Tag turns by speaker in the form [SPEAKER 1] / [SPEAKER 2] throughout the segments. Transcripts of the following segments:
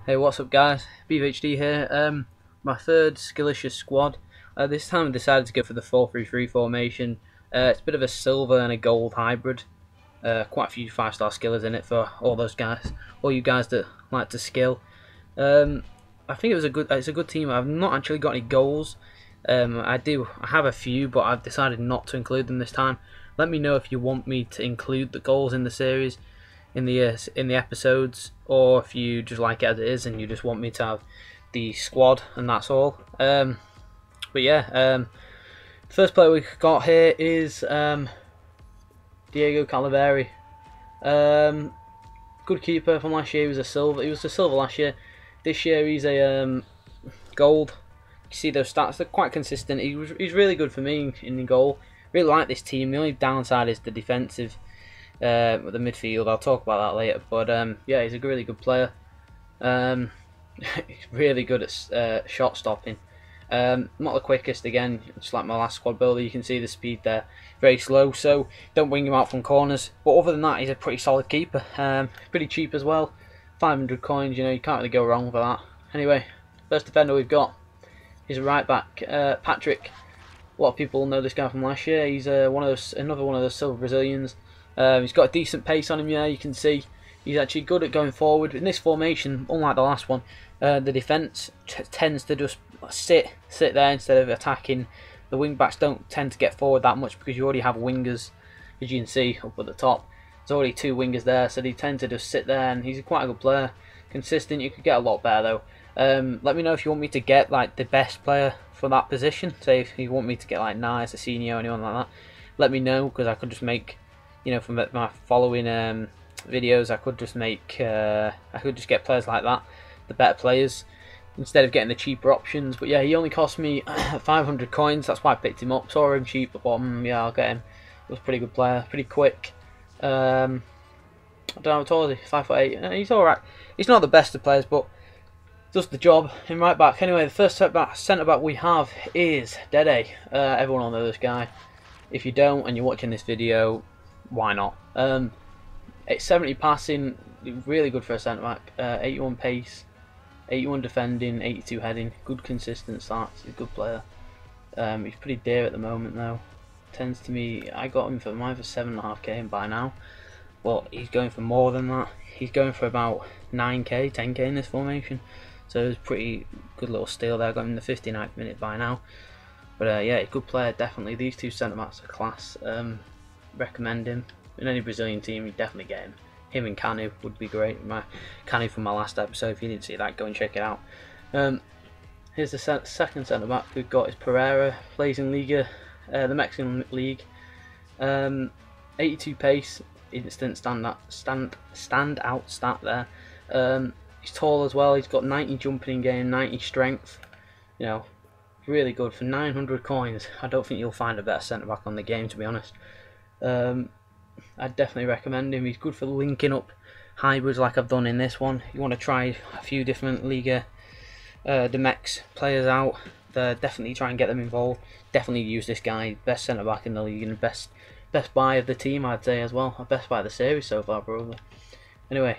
[SPEAKER 1] Hey, what's up, guys? BVHD here. My third skillicious squad. This time I decided to go for the 4-3-3 formation. It's a bit of a silver and a gold hybrid. Quite a few 5-star skillers in it for all those guys, all you guys that like to skill. I think it's a good team. I've not actually got any goals. I have a few, but I've decided not to include them this time. Let me know if you want me to include the goals in the series, in the episodes, or if you just like it as it is and you just want me to have the squad and that's all. But yeah, first player we've got here is Diego Calaveri. Good keeper from last year. He was a silver last year. This year he's a gold. You see those stats, they're quite consistent. He's really good for me in the goal. Really like this team. The only downside is the defensive, the midfield. I'll talk about that later. But yeah, he's a really good player. He's really good at shot stopping. Not the quickest, again, just like my last squad builder. You can see the speed there, very slow, so don't wing him out from corners. But other than that, he's a pretty solid keeper. Pretty cheap as well, 500 coins, you know, you can't really go wrong with that. Anyway, first defender we've got is a right back, Patrick. A lot of people know this guy from last year. He's another one of those silver Brazilians. He's got a decent pace on him, yeah, you can see. He's actually good at going forward. In this formation, unlike the last one, the defence tends to just sit there instead of attacking. The wing backs don't tend to get forward that much because you already have wingers, as you can see up at the top. There's already two wingers there, so they tend to just sit there, and he's quite a good player. Consistent. You could get a lot better though. Let me know if you want me to get like the best player for that position. Say if you want me to get like Nice, Asenio, anyone like that. Let me know, because I could just make, you know, from my following videos, I could just get players like that, the better players, instead of getting the cheaper options. But yeah, he only cost me 500 coins. That's why I picked him up. Saw him cheap, but yeah, I'll get him. He was a pretty good player, pretty quick. I don't know how tall is he? 5'8". He's alright. He's not the best of players, but does the job in right back. Anyway, the first centre back we have is Dede. Everyone will know this guy. If you don't and you're watching this video, why not? It's 70 passing, really good for a centre back. 81 pace, 81 defending, 82 heading. Good consistent stats. He's a good player. He's pretty dear at the moment though. Tends to me, I got him for mine for 7.5k by now, but he's going for more than that. He's going for about 9k, 10k in this formation. So it was pretty good little steal there. I got him in the 59th minute by now. But yeah, good player definitely. These two centre backs are class. Recommend him. In any Brazilian team, you definitely get him. Him and Canu would be great. Canu from my last episode. If you didn't see that, go and check it out. Here's the second centre back we've got is Pereira. Plays in Liga, the Mexican league. 82 pace, instant stand out stat there. He's tall as well. He's got 90 jumping in game, 90 strength. You know, really good for 900 coins. I don't think you'll find a better centre back on the game, to be honest. I'd definitely recommend him. He's good for linking up hybrids like I've done in this one. You want to try a few different Liga Demex players out, definitely try and get them involved. Definitely use this guy, best centre back in the league and best buy of the team, I'd say as well. Best buy of the series so far, probably. Anyway,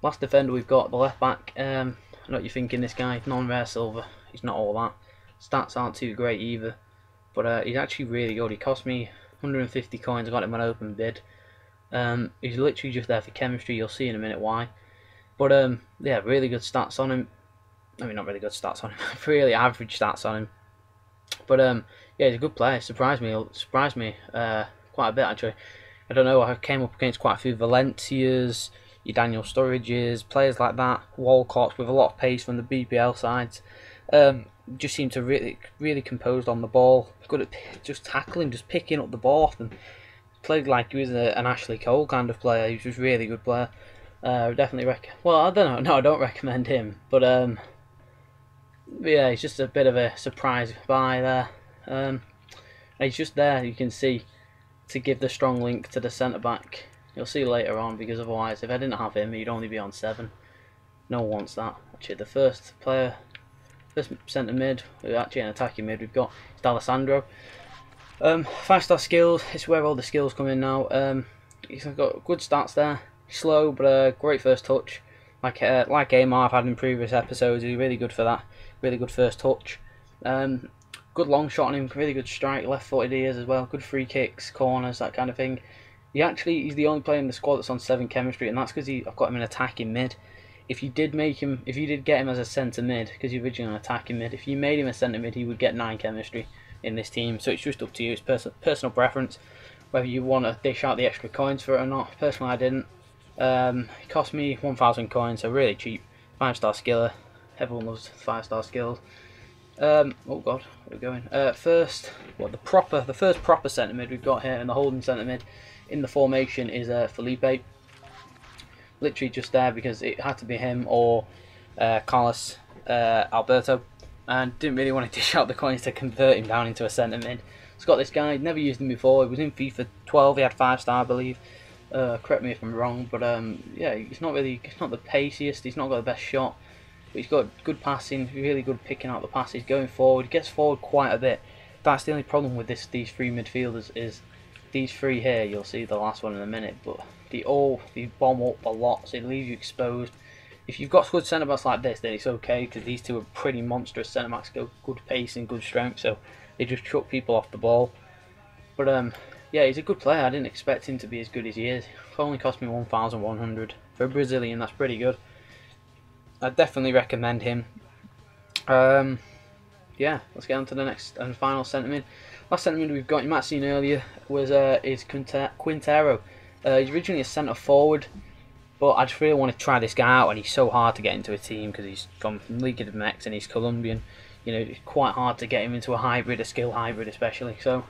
[SPEAKER 1] last defender we've got, the left back. I know what you're thinking, this guy, non-rare silver. He's not all that. Stats aren't too great either, but he's actually really good. He cost me 150 coins. I got him on open bid. He's literally just there for chemistry. You'll see in a minute why. But yeah, really good stats on him. I mean, not really good stats on him. Really average stats on him. But yeah, he's a good player. Surprised me quite a bit actually. I don't know. I came up against quite a few Valencias, your Daniel Sturridges, players like that, Walcotts with a lot of pace from the BBL sides. Just seemed to really composed on the ball, good at just tackling, just picking up the ball off them. Played like he was an Ashley Cole kind of player. He was just a really good player. Definitely well, I don't know. No, I don't recommend him. But yeah, he's just a bit of a surprise buy there. And he's just there, you can see, to give the strong link to the centre back. You'll see later on, because otherwise, if I didn't have him, he'd only be on 7. No one wants that. Actually, the first centre mid, actually an attacking mid we've got, is D'Alessandro. 5-star skills, it's where all the skills come in now. He's got good stats there. Slow, but great first touch. like Amar I've had in previous episodes. He's really good for that. Really good first touch. Good long shot on him. Really good strike. Left-footed he is as well. Good free kicks, corners, that kind of thing. He's the only player in the squad that's on 7 chemistry, and that's because I've got him in attacking mid. If you did get him as a centre mid, because you're originally on attacking mid, if you made him a centre mid, he would get 9 chemistry in this team. So it's just up to you. It's personal preference whether you want to dish out the extra coins for it or not. Personally, I didn't. It cost me 1,000 coins, so really cheap. 5-star skiller. Everyone loves 5-star skills. Oh god, where are we going? The first proper centre mid we've got here, and the holding centre mid in the formation is Felipe. Literally just there because it had to be him or Carlos Alberto, and didn't really want to dish out the coins to convert him down into a centre mid. It's got this guy, never used him before. He was in FIFA 12. He had 5-star, I believe. Correct me if I'm wrong, but yeah, he's not the paciest. He's not got the best shot. But he's got good passing, really good picking out the passes, going forward. He gets forward quite a bit. That's the only problem with these 3 midfielders is these 3 here. You'll see the last one in a minute, but they bomb up a lot, so they leave you exposed. If you've got good centre backs like this, then it's okay because these 2 are pretty monstrous centre backs. Go good pace and good strength, so they just chuck people off the ball. But yeah, he's a good player. I didn't expect him to be as good as he is. It only cost me 1,100 for a Brazilian. That's pretty good. I definitely recommend him. Yeah, let's get on to the next and final centre mid. Last centre mid we've got, you might have seen earlier, is Quintero. He's originally a centre forward, but I just really want to try this guy out, and he's so hard to get into a team because he's from Liga MX and he's Colombian. You know, it's quite hard to get him into a hybrid, a skill hybrid especially. So,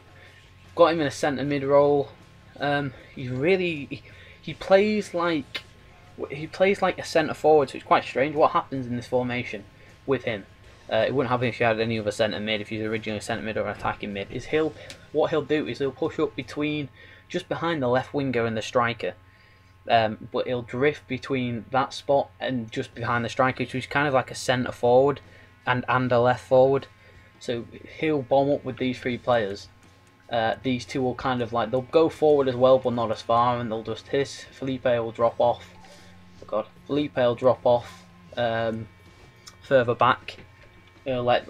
[SPEAKER 1] got him in a centre mid role. He plays like a centre forward, so it's quite strange. What happens in this formation with him? It wouldn't happen if you had any other centre mid. If he's originally a centre mid or an attacking mid, is he'll push up just behind the left winger and the striker. But he'll drift between that spot and just behind the striker, so he's kind of like a centre forward and a left forward. So he'll bomb up with these 3 players. These 2 will kind of like, they'll go forward as well, but not as far, and they'll just hit. Felipe will drop off. Oh god, Felipe will drop off further back. He'll let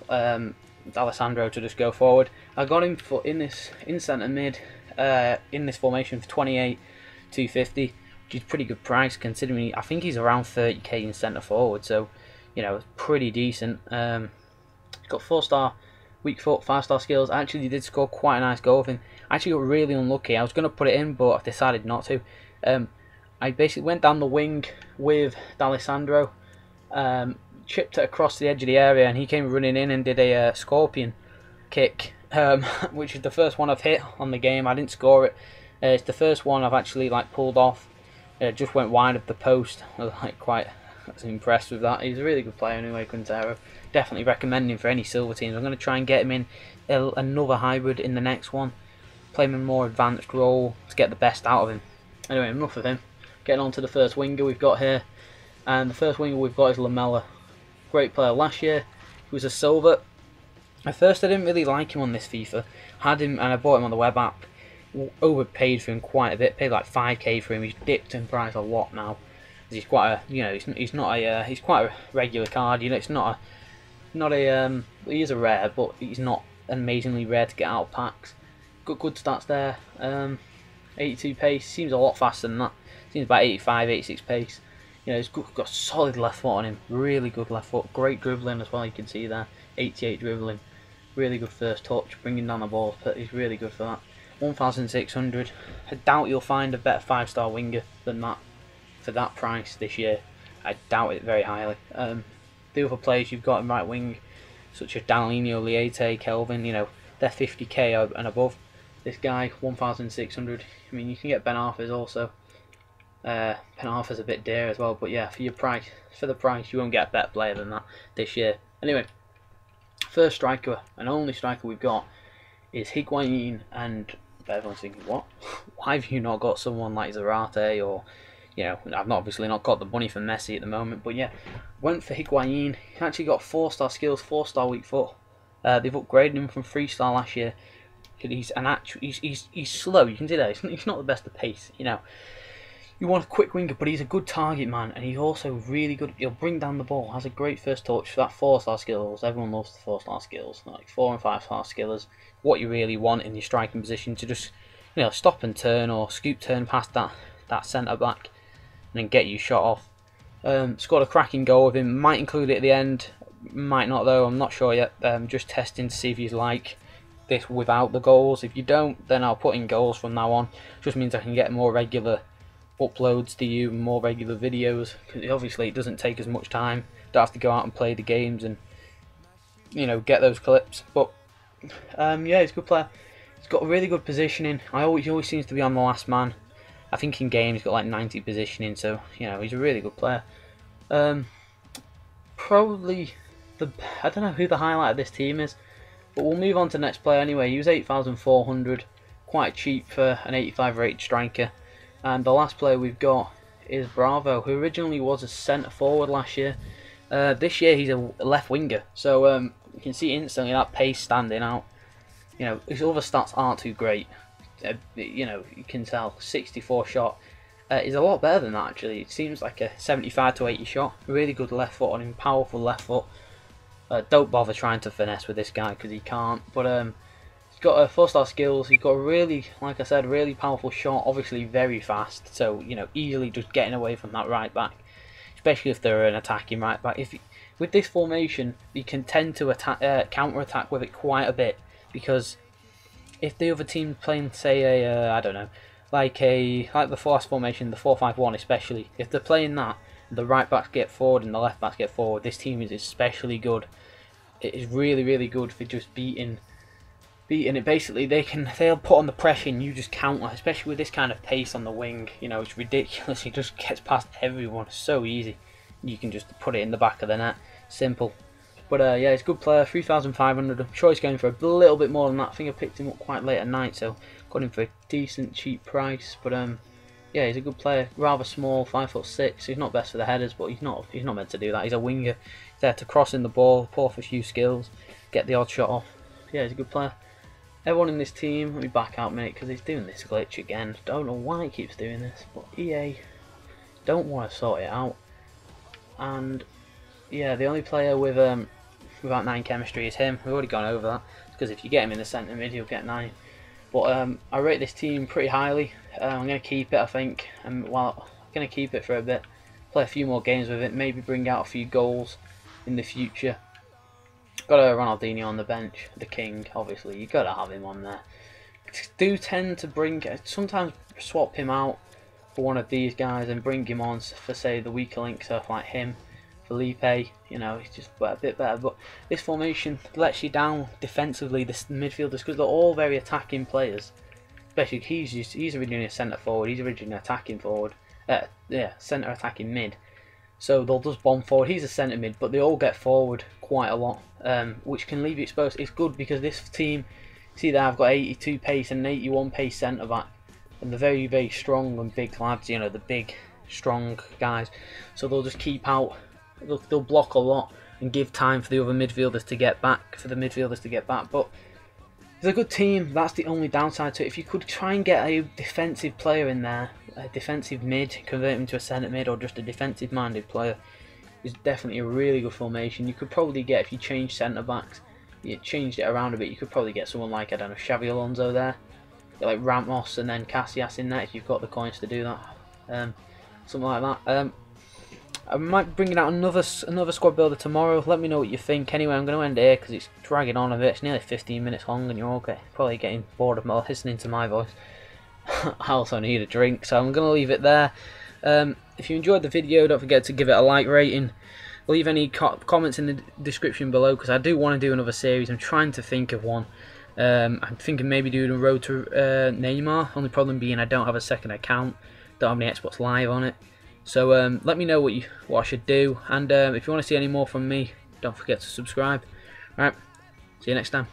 [SPEAKER 1] Alessandro to just go forward. I got him in centre mid in this formation for 28,250, which is pretty good price considering I think he's around 30k in centre forward. So you know, it's pretty decent. He's got 4-star weak foot, 5-star skills. I actually did score quite a nice goal with him. I actually got really unlucky. I was going to put it in, but I decided not to. I basically went down the wing with D'Alessandro, chipped it across the edge of the area, and he came running in and did a scorpion kick, which is the first one I've hit on the game. I didn't score it. It's the first one I've actually pulled off. It just went wide of the post. I was impressed with that. He's a really good player anyway, Quintero. Definitely recommend him for any silver teams. I'm going to try and get him in another hybrid in the next one. Play him in a more advanced role to get the best out of him. Anyway, enough of him. Getting on to the first winger we've got here. And the first winger we've got is Lamela. Great player. Last year, he was a silver. At first, I didn't really like him on this FIFA. Had him, and I bought him on the web app. Overpaid for him quite a bit. Paid like 5k for him. He's dipped in price a lot now. He's quite a, he's quite a regular card. You know, it's not a, he is a rare, but he's not amazingly rare to get out of packs. Got good stats there. 82 pace, seems a lot faster than that. Seems about 85, 86 pace. You know, he's got solid left foot on him. Really good left foot. Great dribbling as well. You can see there. 88 dribbling. Really good first touch. Bringing down the ball. But he's really good for that. 1,600. I doubt you'll find a better 5-star winger than that for that price this year. I doubt it very highly. The other players you've got in right wing, such as Danilo, Liete, Kelvin, you know, they're 50k and above. This guy, 1,600. I mean, you can get Ben Arthur's also. Ben Arthur's a bit dear as well, but yeah, for the price, you won't get a better player than that this year. Anyway, first striker and only striker we've got is Higuain, and everyone's thinking, what? Why have you not got someone like Zarate or, you know, I've obviously not got the money for Messi at the moment, but yeah, went for Higuain. He actually got 4-star skills, 4-star weak foot. They've upgraded him from 3-star last year. He's slow. You can see that he's not the best of pace. You know, You want a quick winger, but he's a good target man, and he's also really good. He'll bring down the ball, has a great first touch for that 4-star skills. Everyone loves the 4-star skills, like 4 and 5-star skillers. What you really want in your striking position to just, stop and turn or scoop turn past that centre back, and then get you shot off. Scored a cracking goal with him. Might include it at the end, might not though. I'm not sure yet. Just testing to see if you like this without the goals. If you don't, then I'll put in goals from now on. Just means I can get more regular uploads to you, more regular videos, because obviously it doesn't take as much time. Don't have to go out and play the games and get those clips. But yeah, he's a good player. He's got a really good positioning. He always seems to be on the last man. I think in game he's got like 90 positioning, so he's a really good player. Probably I don't know who the highlight of this team is, but we'll move on to the next player anyway. He was 8,400, quite cheap for an 85 rated striker. And the last player we've got is Bravo, who originally was a centre forward last year. This year he's a left winger, so you can see instantly that pace standing out. His other stats aren't too great. You can tell 64 shot is a lot better than that actually. It seems like a 75 to 80 shot. Really good left foot on him, powerful left foot. Don't bother trying to finesse with this guy because he can't. But he's got 4-star skills. He's got a really, like I said, really powerful shot. Obviously very fast. So easily just getting away from that right back, especially if they're an attacking right back. With this formation, you can tend to counter attack with it quite a bit, because if the other team's playing, say, I don't know, like the last formation, the 4-5-1 especially, if they're playing that, the right backs get forward and the left backs get forward, this team is especially good. It is really, really good for just beating it. Basically, they'll put on the pressure and you just counter, especially with this kind of pace on the wing. It's ridiculous. He just gets past everyone. It's so easy. You can just put it in the back of the net. Simple. But yeah, he's a good player, 3,500. I'm sure he's going for a little bit more than that. I think I picked him up quite late at night, so got him for a decent, cheap price. But yeah, he's a good player. Rather small, 5'6". He's not best for the headers, but he's not meant to do that. He's a winger. He's there to cross in the ball, pull off a few skills, get the odd shot off. Yeah, he's a good player. Everyone in this team, let me back out, mate, because he's doing this glitch again. Don't know why he keeps doing this, but EA don't want to sort it out. And yeah, the only player without 9 chemistry is him. We've already gone over that, because if you get him in the centre mid, you'll get 9. But I rate this team pretty highly. I'm going to keep it, I think. I'm going to keep it for a bit, play a few more games with it, maybe bring out a few goals in the future. Got a Ronaldinho on the bench, the king, obviously. You got to have him on there. Do tend to sometimes swap him out for one of these guys and bring him on for, say, the weaker link stuff like him. Felipe, he's just a bit better, but this formation lets you down defensively, the midfielders, because they're all very attacking players. Especially he's originally a centre forward, he's originally an attacking forward, centre attacking mid. So they'll just bomb forward. He's a centre mid, but they all get forward quite a lot, which can leave you exposed. It's good because this team, see there, I've got 82 pace and an 81 pace centre back, and they're very, very strong and big lads. The big, strong guys. So they'll just keep out. They'll block a lot and give time for the other midfielders to get back. But it's a good team. That's the only downside to it. If you could try and get a defensive player in there, a defensive mid, convert him into a centre mid, or just a defensive minded player, is definitely a really good formation. You could probably get, if you change centre backs, you changed it around a bit, you could probably get someone like, I don't know, Xavi Alonso there, get like Ramos and then Casillas in there if you've got the coins to do that. Something like that. I might be bringing out another squad builder tomorrow. Let me know what you think. Anyway, I'm going to end here because it's dragging on a bit. It's nearly 15 minutes long and you're probably getting bored of listening to my voice. I also need a drink, so I'm going to leave it there. If you enjoyed the video, don't forget to give it a like rating. Leave any comments in the description below, because I do want to do another series. I'm trying to think of one. I'm thinking maybe doing a road to Neymar. Only problem being I don't have a second account. Don't have any Xbox Live on it. So let me know what I should do, and if you want to see any more from me, don't forget to subscribe. Alright, see you next time.